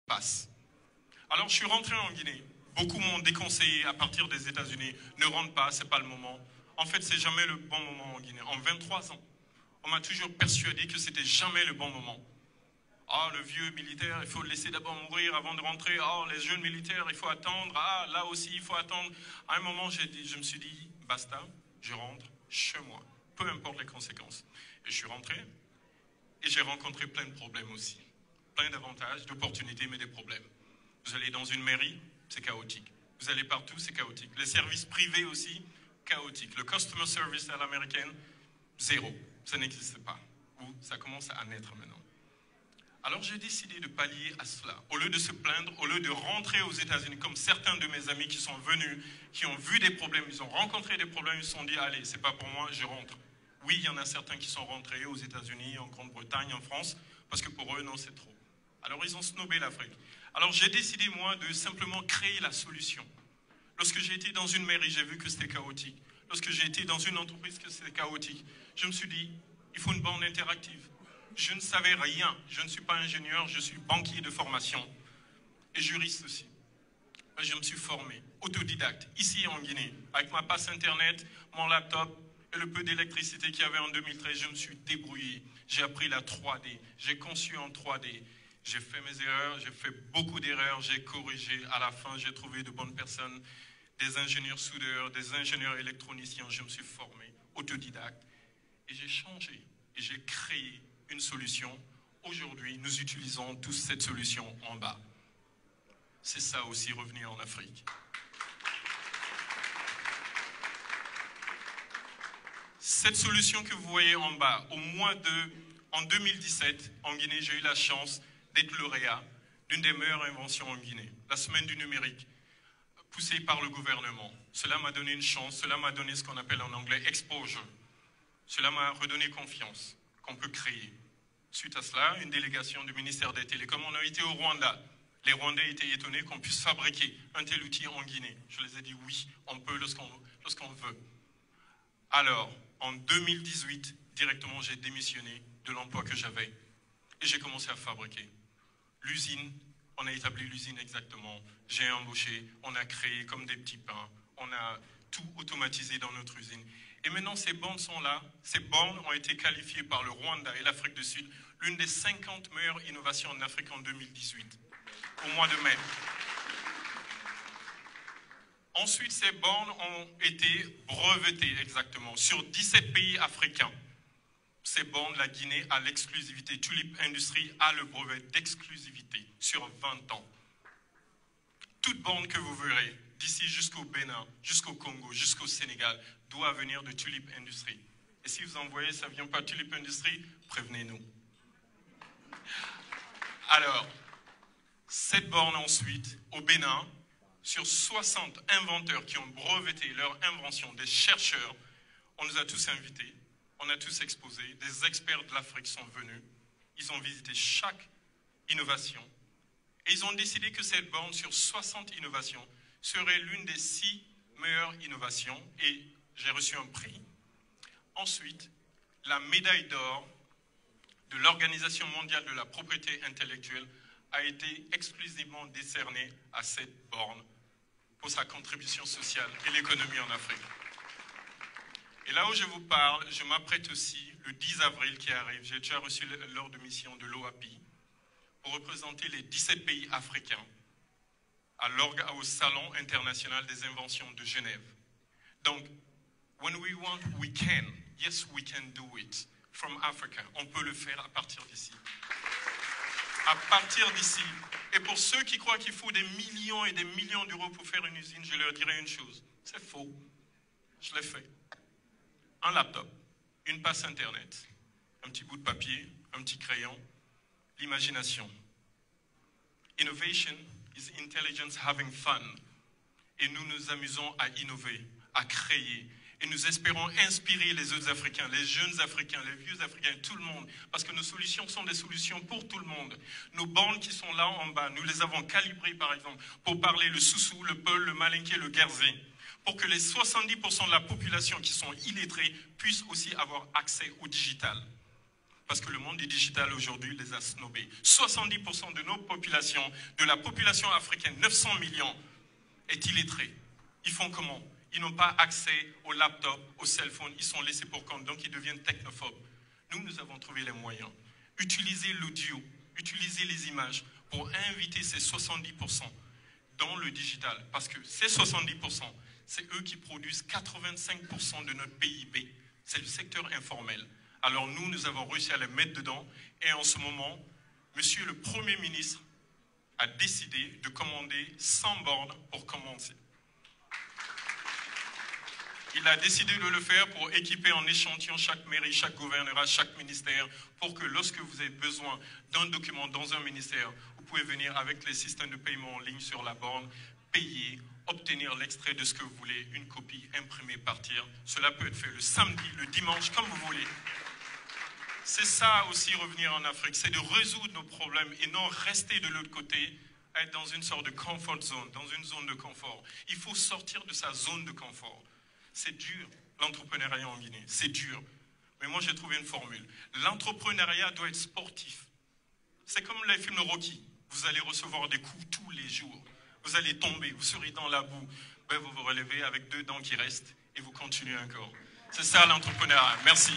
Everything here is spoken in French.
passe. Alors je suis rentré en Guinée. Beaucoup m'ont déconseillé à partir des États-Unis. Ne rentre pas, c'est pas le moment. En fait, c'est jamais le bon moment en Guinée. En 23 ans, on m'a toujours persuadé que c'était jamais le bon moment. Ah, le vieux militaire, il faut le laisser d'abord mourir avant de rentrer. Ah, les jeunes militaires, il faut attendre. Ah, là aussi, il faut attendre. À un moment, je me suis dit, basta, je rentre chez moi, peu importe les conséquences. Et je suis rentré et j'ai rencontré plein de problèmes aussi. Plein d'avantages, d'opportunités, mais des problèmes. Vous allez dans une mairie, c'est chaotique. Vous allez partout, c'est chaotique. Les services privés aussi, chaotique. Le customer service à l'américaine, zéro. Ça n'existe pas. Ou ça commence à naître maintenant. Alors j'ai décidé de pallier à cela. Au lieu de se plaindre, au lieu de rentrer aux États-Unis, comme certains de mes amis qui sont venus, qui ont vu des problèmes, ils ont rencontré des problèmes, ils se sont dit, allez, c'est pas pour moi, je rentre. Oui, il y en a certains qui sont rentrés aux États-Unis, en Grande-Bretagne, en France, parce que pour eux, non, c'est trop. Alors ils ont snobé l'Afrique. Alors j'ai décidé, moi, de simplement créer la solution. Lorsque j'ai été dans une mairie, j'ai vu que c'était chaotique. Lorsque j'ai été dans une entreprise, que c'était chaotique. Je me suis dit, il faut une bande interactive. Je ne savais rien. Je ne suis pas ingénieur, je suis banquier de formation et juriste aussi. Je me suis formé, autodidacte, ici en Guinée, avec ma passe internet, mon laptop et le peu d'électricité qu'il y avait en 2013. Je me suis débrouillé. J'ai appris la 3D. J'ai conçu en 3D. J'ai fait mes erreurs, j'ai fait beaucoup d'erreurs, j'ai corrigé. À la fin, j'ai trouvé de bonnes personnes, des ingénieurs soudeurs, des ingénieurs électroniciens. Je me suis formé, autodidacte. Et j'ai changé. Et j'ai créé une solution. Aujourd'hui, nous utilisons tous cette solution en bas. C'est ça aussi, revenir en Afrique. Cette solution que vous voyez en bas, en 2017, en Guinée, j'ai eu la chance d'être lauréat d'une des meilleures inventions en Guinée, la semaine du numérique, poussée par le gouvernement. Cela m'a donné une chance, cela m'a donné ce qu'on appelle en anglais exposure. Cela m'a redonné confiance qu'on peut créer. Suite à cela, une délégation du ministère des Télécoms, on a été au Rwanda. Les Rwandais étaient étonnés qu'on puisse fabriquer un tel outil en Guinée. Je les ai dit oui, on peut lorsqu'on veut. Alors, en 2018, directement, j'ai démissionné de l'emploi que j'avais et j'ai commencé à fabriquer. L'usine, on a établi l'usine exactement. J'ai embauché, on a créé comme des petits pains. On a tout automatisé dans notre usine. Et maintenant, ces bornes sont là. Ces bornes ont été qualifiées par le Rwanda et l'Afrique du Sud, l'une des 50 meilleures innovations en Afrique en 2018, au mois de mai. Ensuite, ces bornes ont été brevetées exactement sur 17 pays africains. Ces bornes, la Guinée a l'exclusivité. Tulip Industries a le brevet d'exclusivité sur 20 ans. Toute borne que vous verrez, d'ici jusqu'au Bénin, jusqu'au Congo, jusqu'au Sénégal, doit venir de Tulip Industries. Et si vous en voyez, ça ne vient pas de Tulip Industries, prévenez-nous. Alors, cette borne ensuite, au Bénin, sur 60 inventeurs qui ont breveté leur invention, des chercheurs, on nous a tous invités, on a tous exposé, des experts de l'Afrique sont venus, ils ont visité chaque innovation et ils ont décidé que cette borne sur 60 innovations serait l'une des 6 meilleures innovations et j'ai reçu un prix. Ensuite, la médaille d'or de l'Organisation mondiale de la propriété intellectuelle a été exclusivement décernée à cette borne pour sa contribution sociale et l'économie en Afrique. Et là où je vous parle, je m'apprête aussi, le 10 avril qui arrive, j'ai déjà reçu l'ordre de mission de l'OAPI pour représenter les 17 pays africains au Salon international des inventions de Genève. Donc, when we want, we can. Yes, we can do it. From Africa. On peut le faire à partir d'ici. À partir d'ici. Et pour ceux qui croient qu'il faut des millions et des millions d'euros pour faire une usine, je leur dirai une chose. C'est faux. Je l'ai fait. Un laptop, une passe internet, un petit bout de papier, un petit crayon, l'imagination. Innovation is intelligence having fun. Et nous nous amusons à innover, à créer. Et nous espérons inspirer les autres Africains, les jeunes Africains, les vieux Africains, tout le monde. Parce que nos solutions sont des solutions pour tout le monde. Nos bornes qui sont là en bas, nous les avons calibrées par exemple pour parler le Soussou, le Peul, le Malinké, le Guerzé. Pour que les 70% de la population qui sont illettrés puissent aussi avoir accès au digital. Parce que le monde du digital aujourd'hui les a snobés. 70% de nos populations, de la population africaine, 900 millions, est illettrée. Ils font comment? Ils n'ont pas accès au laptop, au cell phone, ils sont laissés pour compte, donc ils deviennent technophobes. Nous avons trouvé les moyens. Utiliser l'audio, utiliser les images pour inviter ces 70% dans le digital. Parce que ces 70%, c'est eux qui produisent 85% de notre PIB. C'est le secteur informel. Alors nous avons réussi à les mettre dedans. Et en ce moment, monsieur le Premier ministre a décidé de commander 100 bornes pour commencer. Il a décidé de le faire pour équiper en échantillon chaque mairie, chaque gouvernorat, chaque ministère, pour que lorsque vous avez besoin d'un document dans un ministère, vous pouvez venir avec les systèmes de paiement en ligne sur la borne, payer, obtenir l'extrait de ce que vous voulez, une copie, imprimer, partir. Cela peut être fait le samedi, le dimanche, comme vous voulez. C'est ça aussi revenir en Afrique, c'est de résoudre nos problèmes et non rester de l'autre côté, être dans une sorte de comfort zone, dans une zone de confort. Il faut sortir de sa zone de confort. C'est dur, l'entrepreneuriat en Guinée, c'est dur. Mais moi, j'ai trouvé une formule. L'entrepreneuriat doit être sportif. C'est comme les films de Rocky. Vous allez recevoir des coups tous les jours. Vous allez tomber, vous serez dans la boue. Ben, vous vous relevez avec 2 dents qui restent et vous continuez encore. C'est ça l'entrepreneuriat. Merci.